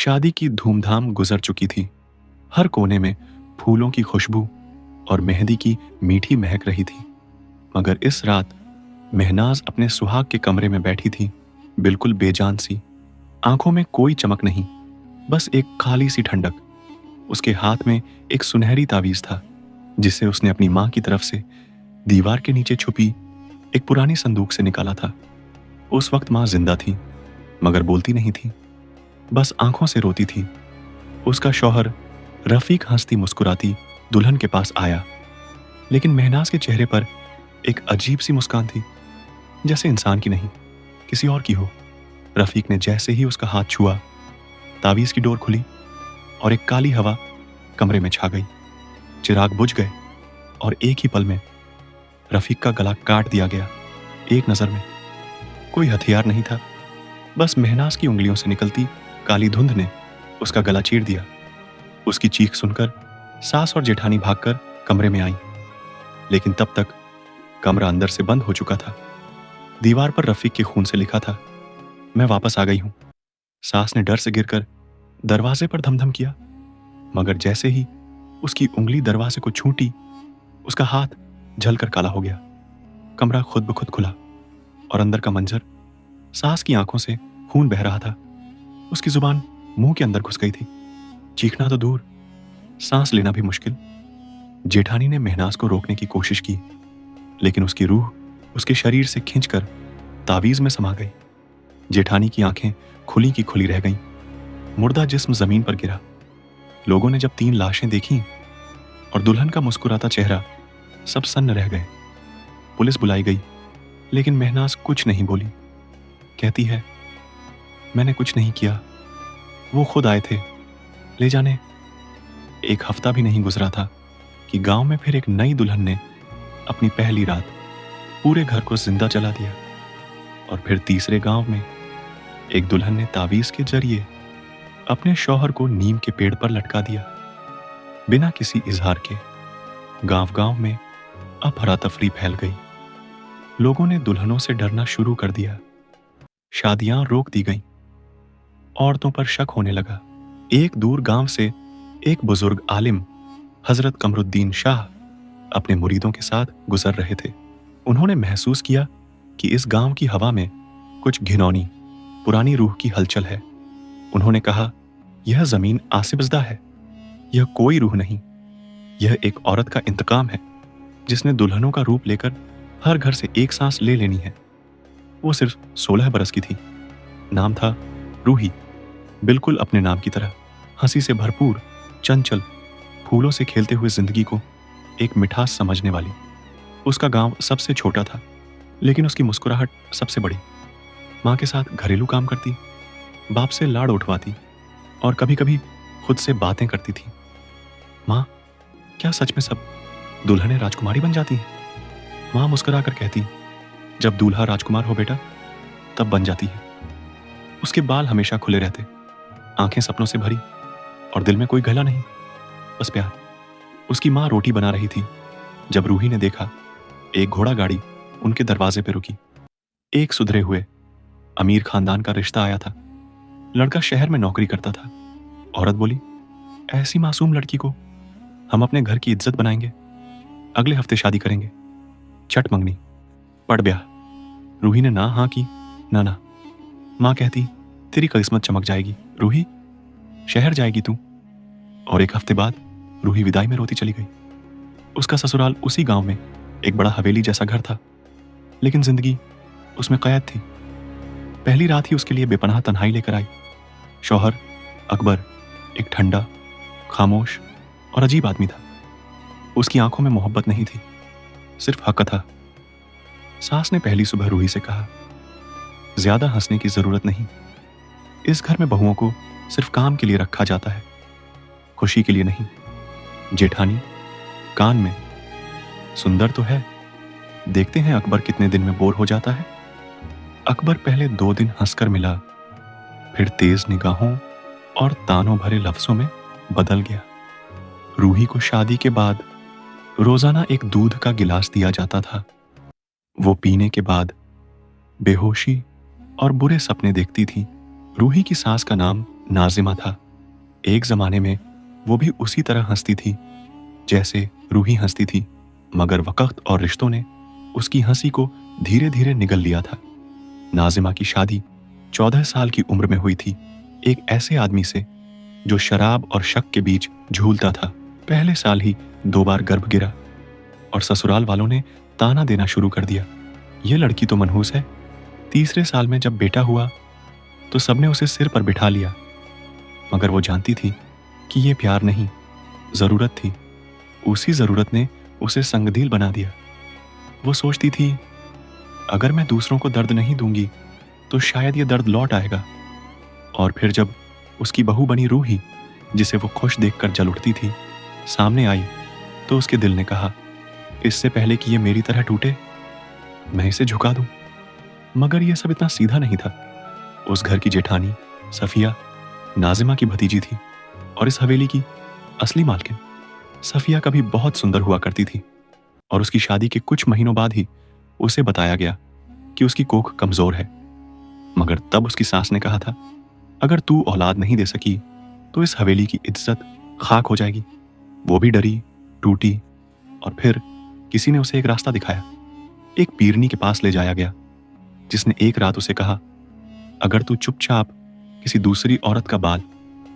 शादी की धूमधाम गुजर चुकी थी। हर कोने में फूलों की खुशबू और मेहंदी की मीठी महक रही थी। मगर इस रात महनाज अपने सुहाग के कमरे में बैठी थी, बिल्कुल बेजान सी। आंखों में कोई चमक नहीं, बस एक खाली सी ठंडक। उसके हाथ में एक सुनहरी तावीज था, जिसे उसने अपनी मां की तरफ से दीवार के नीचे छुपी एक पुरानी संदूक से निकाला था। उस वक्त मां जिंदा थी, मगर बोलती नहीं थी, बस आंखों से रोती थी। उसका शौहर रफीक हंसती मुस्कुराती दुल्हन के पास आया, लेकिन महनाज के चेहरे पर एक अजीब सी मुस्कान थी, जैसे इंसान की नहीं, किसी और की हो। रफीक ने जैसे ही उसका हाथ छुआ, तावीज की डोर खुली और एक काली हवा कमरे में छा गई। चिराग बुझ गए और एक ही पल में रफीक का गला काट दिया गया। एक नजर में। कोई हथियार नहीं था, बस महनाज की उंगलियों से निकलती काली धुंध ने उसका गला चीर दिया। उसकी चीख सुनकर सास और जेठानी भागकर कमरे में आई, लेकिन तब तक कमरा अंदर से बंद हो चुका था। दीवार पर रफीक के खून से लिखा था, मैं वापस आ गई हूं। सास ने डर से गिरकर दरवाजे पर धमधम किया, मगर जैसे ही उसकी उंगली दरवाजे को छूटी, उसका हाथ जलकर काला हो गया। कमरा खुद ब खुद खुला और अंदर का मंजर, सास की आंखों से खून बह रहा था। उसकी जुबान मुंह के अंदर घुस गई थी। चीखना तो दूर, सांस लेना भी मुश्किल। जेठानी ने महनाज को रोकने की कोशिश की, लेकिन उसकी रूह उसके शरीर से खींचकर तावीज में समा गई। जेठानी की आंखें खुली की खुली रह गईं। मुर्दा जिस्म जमीन पर गिरा। लोगों ने जब 3 लाशें देखी और दुल्हन का मुस्कुराता चेहरा, सब सन्न रह गए। पुलिस बुलाई गई, लेकिन महनाज कुछ नहीं बोली। कहती है, मैंने कुछ नहीं किया, वो खुद आए थे ले जाने। एक हफ्ता भी नहीं गुजरा था कि गांव में फिर एक नई दुल्हन ने अपनी पहली रात पूरे घर को जिंदा जला दिया। और फिर तीसरे गांव में एक दुल्हन ने तावीज के जरिए अपने शौहर को नीम के पेड़ पर लटका दिया, बिना किसी इजहार के। गांव-गांव में अफरा तफरी फैल गई। लोगों ने दुल्हनों से डरना शुरू कर दिया। शादियां रोक दी गईं। औरतों पर शक होने लगा। एक दूर गांव से एक बुजुर्ग आलिम हजरत कमरुद्दीन शाह अपने मुरीदों के साथ गुजर रहे थे। उन्होंने महसूस किया कि इस गांव की हवा में कुछ घिनौनी पुरानी रूह की हलचल है। उन्होंने कहा, यह जमीन आसिबजदा है, यह कोई रूह नहीं, यह एक औरत का इंतकाम है, जिसने दुल्हनों का रूप लेकर हर घर से एक सांस ले लेनी है। वो सिर्फ 16 बरस की थी। नाम था रूही, बिल्कुल अपने नाम की तरह, हंसी से भरपूर, चंचल, फूलों से खेलते हुए जिंदगी को एक मिठास समझने वाली। उसका गांव सबसे छोटा था, लेकिन उसकी मुस्कुराहट सबसे बड़ी। माँ के साथ घरेलू काम करती, बाप से लाड़ उठवाती और कभी कभी खुद से बातें करती थी। माँ, क्या सच में सब दुल्हनें राजकुमारी बन जाती हैं? माँ मुस्कुराकर कहती, जब दूल्हा राजकुमार हो बेटा, तब बन जाती है। उसके बाल हमेशा खुले रहते, आंखें सपनों से भरी और दिल में कोई गला नहीं, बस प्यार। उसकी माँ रोटी बना रही थी जब रूही ने देखा एक घोड़ा गाड़ी उनके दरवाजे पर रुकी। एक सुधरे हुए अमीर खानदान का रिश्ता आया था। लड़का शहर में नौकरी करता था। औरत बोली, ऐसी मासूम लड़की को हम अपने घर की इज्जत बनाएंगे, अगले हफ्ते शादी करेंगे। छठ मंगनी, पड़ ब्याह। रूही ने ना हाँ की ना ना। माँ कहती, तेरी किस्मत चमक जाएगी रूही, शहर जाएगी तू। और एक हफ्ते बाद रूही विदाई में रोती चली गई। उसका ससुराल उसी गांव में एक बड़ा हवेली जैसा घर था, लेकिन जिंदगी उसमें कैद थी। पहली रात ही उसके लिए बेपनाह तन्हाई लेकर आई। शौहर अकबर एक ठंडा, खामोश और अजीब आदमी था। उसकी आंखों में मोहब्बत नहीं थी, सिर्फ हक था। सास ने पहली सुबह रूही से कहा, ज्यादा हंसने की जरूरत नहीं, इस घर में बहुओं को सिर्फ काम के लिए रखा जाता है, खुशी के लिए नहीं। जेठानी कान में, सुंदर तो है, देखते हैं अकबर कितने दिन में बोर हो जाता है। अकबर पहले 2 दिन हंसकर मिला, फिर तेज निगाहों और तानों भरे लफ्जों में बदल गया। रूही को शादी के बाद रोजाना एक दूध का गिलास दिया जाता था। वो पीने के बाद बेहोशी और बुरे सपने देखती थी। रूही की सास का नाम नाजिमा था। एक जमाने में वो भी उसी तरह हंसती थी जैसे रूही हंसती थी, मगर वक्त और रिश्तों ने उसकी हंसी को धीरे धीरे निगल लिया था। नाजिमा की शादी 14 साल की उम्र में हुई थी, एक ऐसे आदमी से जो शराब और शक के बीच झूलता था। पहले साल ही 2 बार गर्भ गिरा और ससुराल वालों ने ताना देना शुरू कर दिया, ये लड़की तो मनहूस है। तीसरे साल में जब बेटा हुआ तो सबने उसे सिर पर बिठा लिया, मगर वो जानती थी कि ये प्यार नहीं, जरूरत थी। उसी जरूरत ने उसे संगदील बना दिया। वो सोचती थी, अगर मैं दूसरों को दर्द नहीं दूंगी तो शायद ये दर्द लौट आएगा। और फिर जब उसकी बहू बनी रूही, जिसे वो खुश देखकर जल उठती थी, सामने आई तो उसके दिल ने कहा, इससे पहले कि ये मेरी तरह टूटे, मैं इसे झुका दूं। मगर यह सब इतना सीधा नहीं था। उस घर की जेठानी सफिया नाजिमा की भतीजी थी और इस हवेली की असली मालकिन। सफिया कभी बहुत सुंदर हुआ करती थी और उसकी शादी के कुछ महीनों बाद ही उसे बताया गया कि उसकी कोख कमजोर है। मगर तब उसकी सास ने कहा था, अगर तू औलाद नहीं दे सकी तो इस हवेली की इज्जत खाक हो जाएगी। वो भी डरी, टूटी और फिर किसी ने उसे एक रास्ता दिखाया। एक पीरनी के पास ले जाया गया, जिसने एक रात उसे कहा, अगर तू चुपचाप किसी दूसरी औरत का बाल,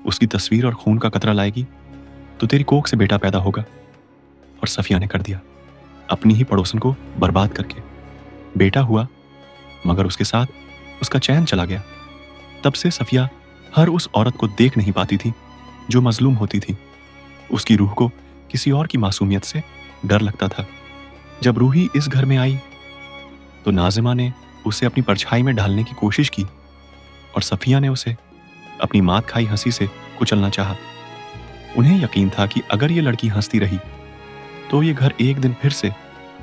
उसकी तस्वीर और खून का कतरा लाएगी तो तेरी कोख से बेटा पैदा होगा। और सफिया ने कर दिया, अपनी ही पड़ोसन को बर्बाद करके। बेटा हुआ, मगर उसके साथ उसका चैन चला गया। तब से सफिया हर उस औरत को देख नहीं पाती थी जो मजलूम होती थी। उसकी रूह को किसी और की मासूमियत से डर लगता था। जब रूही इस घर में आई तो नाजिमा ने उसे अपनी परछाई में ढालने की कोशिश की और सफिया ने उसे अपनी मात खाई हंसी से कुचलना चाहा। उन्हें यकीन था कि अगर ये लड़की हंसती रही तो ये घर एक दिन फिर से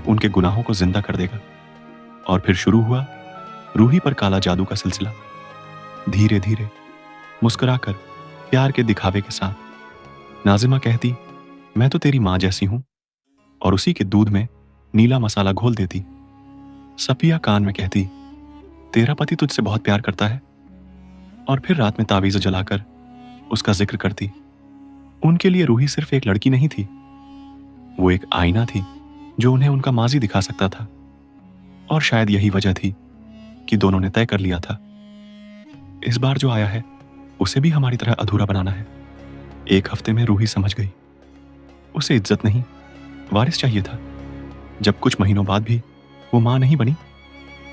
उनके गुनाहों को जिंदा कर देगा। और फिर शुरू हुआ रूही पर काला जादू का सिलसिला। धीरे धीरे, मुस्कुराकर, प्यार के दिखावे के साथ नाजिमा कहती, मैं तो तेरी मां जैसी हूं, और उसी के दूध में नीला मसाला घोल देती। सफिया कान में कहती, तेरा पति तुझसे बहुत प्यार करता है। और फिर रात में तावीज़ जलाकर उसका जिक्र करती। उनके लिए रूही सिर्फ एक लड़की नहीं थी, वो एक आईना थी जो उन्हें उनका माजी दिखा सकता था। और शायद यही वजह थी कि दोनों ने तय कर लिया था, इस बार जो आया है उसे भी हमारी तरह अधूरा बनाना है। एक हफ्ते में रूही समझ गई, उसे इज्जत नहीं, वारिस चाहिए था। जब कुछ महीनों बाद भी वो मां नहीं बनी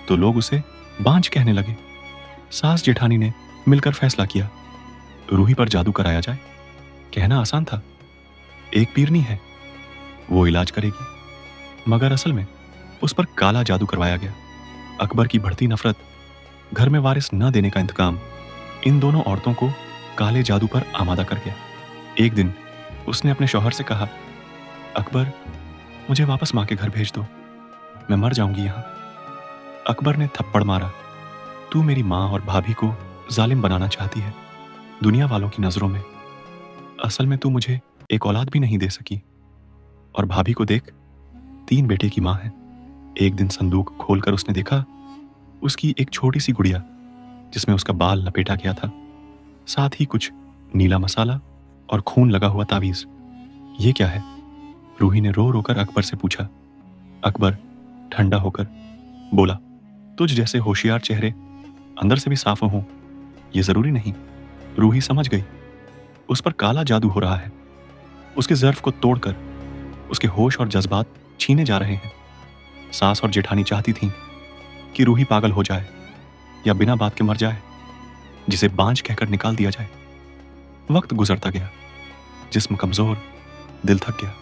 तो लोग उसे बांझ कहने लगे। सास जेठानी ने मिलकर फैसला किया, रूही पर जादू कराया जाए। कहना आसान था, एक पीरनी है, वो इलाज करेगी, मगर असल में उस पर काला जादू करवाया गया। अकबर की बढ़ती नफरत, घर में वारिस न देने का इंतकाम इन दोनों औरतों को काले जादू पर आमादा कर गया। एक दिन उसने अपने शौहर से कहा, अकबर, मुझे वापस मां के घर भेज दो, मैं मर जाऊंगी यहां। अकबर ने थप्पड़ मारा, तू मेरी मां और भाभी को जालिम बनाना चाहती है दुनिया वालों की नजरों में। असल में तू मुझे एक औलाद भी नहीं दे सकी, और भाभी को देख, 3 बेटे की मां है। एक दिन संदूक खोलकर उसने देखा, उसकी एक छोटी सी गुड़िया जिसमें उसका बाल लपेटा गया था, साथ ही कुछ नीला मसाला और खून लगा हुआ तावीज। ये क्या है? रूही ने रो रोकर अकबर से पूछा। अकबर ठंडा होकर बोला, तुझ जैसे होशियार चेहरे अंदर से भी साफ हों ये जरूरी नहीं। रूही समझ गई, उस पर काला जादू हो रहा है। उसके ज़र्फ को तोड़कर उसके होश और जज्बात छीने जा रहे हैं। सास और जेठानी चाहती थीं कि रूही पागल हो जाए या बिना बात के मर जाए, जिसे बांझ कहकर निकाल दिया जाए। वक्त गुजरता गया, जिस्म कमजोर, दिल थक गया।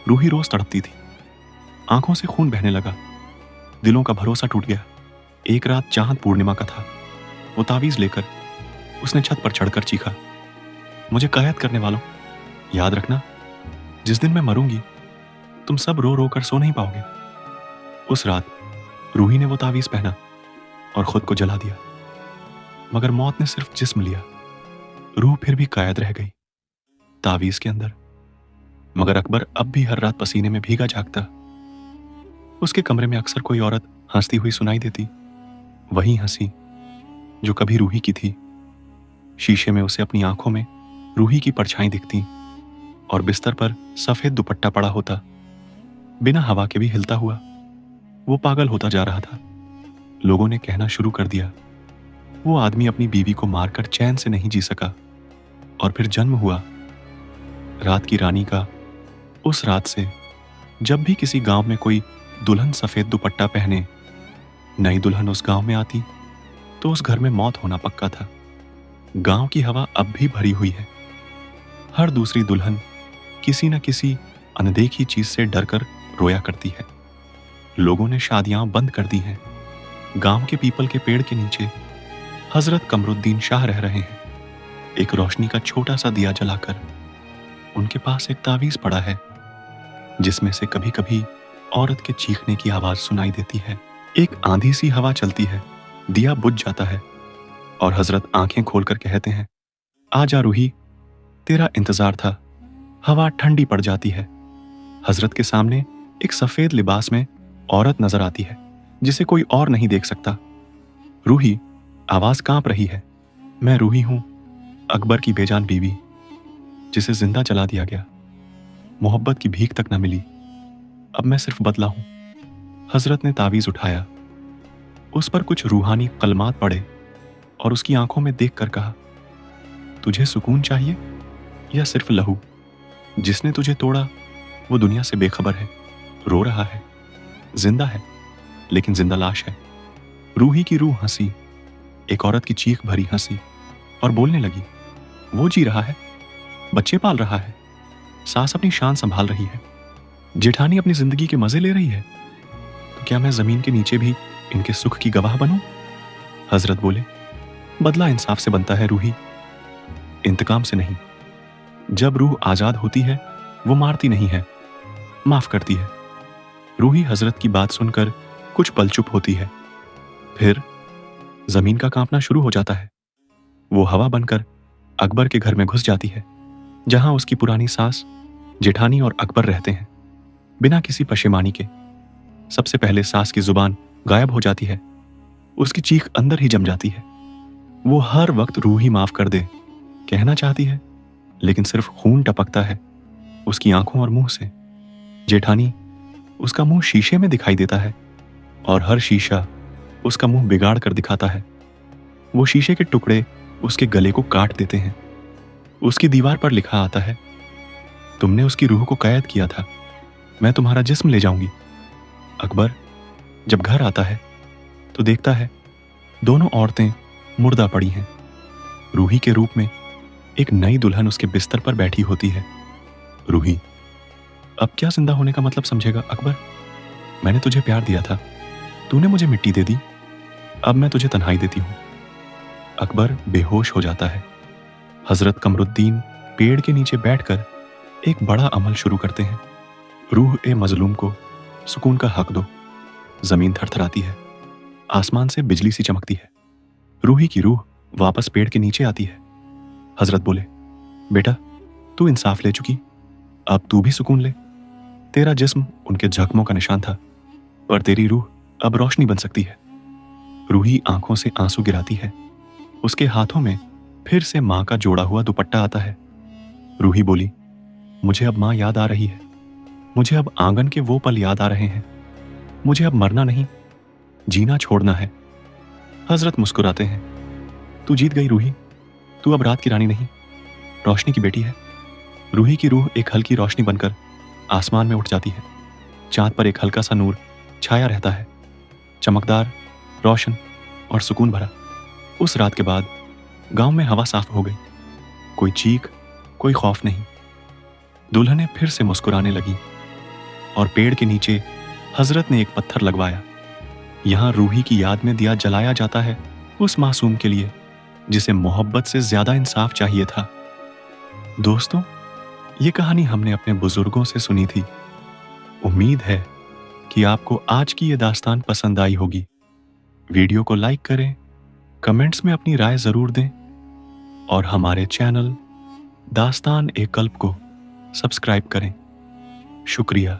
रूही रोज तड़पती थी, आंखों से खून बहने लगा, दिलों का भरोसा टूट गया। एक रात चांद पूर्णिमा का था। वो तावीज लेकर उसने छत पर चढ़कर चीखा, मुझे कैद करने वालों, याद रखना, जिस दिन मैं मरूंगी तुम सब रो रो कर सो नहीं पाओगे। उस रात रूही ने वो तावीज पहना और खुद को जला दिया, मगर मौत ने सिर्फ जिस्म लिया, रूह फिर भी कैद रह गई तावीज के अंदर। मगर अकबर अब भी हर रात पसीने में भीगा जागता। उसके कमरे में अक्सर कोई औरत हंसती हुई सुनाई देती, वही हंसी जो कभी रूही की थी। शीशे में उसे अपनी आंखों में रूही की परछाई दिखती और बिस्तर पर सफेद दुपट्टा पड़ा होता, बिना हवा के भी हिलता हुआ। वो पागल होता जा रहा था। लोगों ने कहना शुरू कर दिया, वो आदमी अपनी बीवी को मारकर चैन से नहीं जी सका। और फिर जन्म हुआ रात की रानी का। उस रात से जब भी किसी गांव में कोई दुल्हन सफेद दुपट्टा पहने, नई दुल्हन उस गांव में आती, तो उस घर में मौत होना पक्का था। गांव की हवा अब भी भरी हुई है। हर दूसरी दुल्हन किसी न किसी अनदेखी चीज से डरकर रोया करती है। लोगों ने शादियां बंद कर दी हैं। गांव के पीपल के पेड़ के नीचे हजरत कमरुद्दीन शाह रह रहे हैं, एक रोशनी का छोटा सा दिया जलाकर। उनके पास एक तावीज पड़ा है जिसमें से कभी कभी औरत के चीखने की आवाज सुनाई देती है। एक आंधी सी हवा चलती है, दिया बुझ जाता है और हजरत आंखें खोलकर कहते हैं, आ जा रूही, तेरा इंतजार था। हवा ठंडी पड़ जाती है। हजरत के सामने एक सफेद लिबास में औरत नजर आती है जिसे कोई और नहीं देख सकता। रूही, आवाज कांप रही है। मैं रूही हूं, अकबर की बेजान बीवी, जिसे जिंदा जला दिया गया। मोहब्बत की भीख तक न मिली। अब मैं सिर्फ बदला हूं। हजरत ने तावीज उठाया, उस पर कुछ रूहानी कलमात पड़े और उसकी आंखों में देखकर कहा, तुझे सुकून चाहिए या सिर्फ लहू? जिसने तुझे तोड़ा वो दुनिया से बेखबर है, रो रहा है, जिंदा है लेकिन जिंदा लाश है। रूही की रूह हंसी, एक औरत की चीख भरी हंसी, और बोलने लगी, वो जी रहा है, बच्चे पाल रहा है, सास अपनी शान संभाल रही है, जेठानी अपनी जिंदगी के मजे ले रही है। तो क्या मैं जमीन के नीचे भी इनके सुख की गवाह बनूं? हजरत बोले, बदला इंसाफ से बनता है रूही, इंतकाम से नहीं। जब रूह आजाद होती है वो मारती नहीं है, माफ करती है। रूही हजरत की बात सुनकर कुछ पल चुप होती है, फिर जमीन का कांपना शुरू हो जाता है। वो हवा बनकर अकबर के घर में घुस जाती है, जहां उसकी पुरानी सास, जेठानी और अकबर रहते हैं, बिना किसी पशेमानी के। सबसे पहले सास की जुबान गायब हो जाती है, उसकी चीख अंदर ही जम जाती है। वो हर वक्त रूही माफ कर दे कहना चाहती है, लेकिन सिर्फ खून टपकता है उसकी आंखों और मुंह से। जेठानी, उसका मुंह शीशे में दिखाई देता है और हर शीशा उसका मुंह बिगाड़ कर दिखाता है। वो शीशे के टुकड़े उसके गले को काट देते हैं। उसकी दीवार पर लिखा आता है, तुमने उसकी रूह को कैद किया था, मैं तुम्हारा जिस्म ले जाऊंगी। अकबर जब घर आता है तो देखता है दोनों औरतें मुर्दा पड़ी हैं। रूही के रूप में एक नई दुल्हन उसके बिस्तर पर बैठी होती है। रूही, अब क्या जिंदा होने का मतलब समझेगा अकबर? मैंने तुझे प्यार दिया था, तूने मुझे मिट्टी दे दी, अब मैं तुझे तन्हाई देती हूं। अकबर बेहोश हो जाता है। हजरत कमरुद्दीन पेड़ के नीचे बैठकर एक बड़ा अमल शुरू करते हैं। रूह ए मजलूम को सुकून का हक दो। जमीन थरथराती है, आसमान से बिजली सी चमकती है। रूही की रूह वापस पेड़ के नीचे आती है। हजरत बोले, बेटा तू इंसाफ ले चुकी, अब तू भी सुकून ले। तेरा जिस्म उनके जख्मों का निशान था, पर तेरी रूह अब रोशनी बन सकती है। रूही आंखों से आंसू गिराती है। उसके हाथों में फिर से मां का जोड़ा हुआ दुपट्टा आता है। रूही बोली, मुझे अब मां याद आ रही है, मुझे अब आंगन के वो पल याद आ रहे हैं। मुझे अब मरना नहीं, जीना छोड़ना है। हजरत मुस्कुराते हैं, तू जीत गई रूही, तू अब रात की रानी नहीं, रोशनी की बेटी है। रूही की रूह एक हल्की रोशनी बनकर आसमान में उठ जाती है। चांद पर एक हल्का सा नूर छाया रहता है, चमकदार, रोशन और सुकून भरा। उस रात के बाद गांव में हवा साफ हो गई। कोई चीख, कोई खौफ नहीं। दुल्हनें फिर से मुस्कुराने लगी और पेड़ के नीचे हजरत ने एक पत्थर लगवाया। यहां रूही की याद में दिया जलाया जाता है, उस मासूम के लिए जिसे मोहब्बत से ज्यादा इंसाफ चाहिए था। दोस्तों, ये कहानी हमने अपने बुजुर्गों से सुनी थी। उम्मीद है कि आपको आज की ये दास्तान पसंद आई होगी। वीडियो को लाइक करें, कमेंट्स में अपनी राय जरूर दें और हमारे चैनल दास्तान ए कल्ब को सब्सक्राइब करें। शुक्रिया।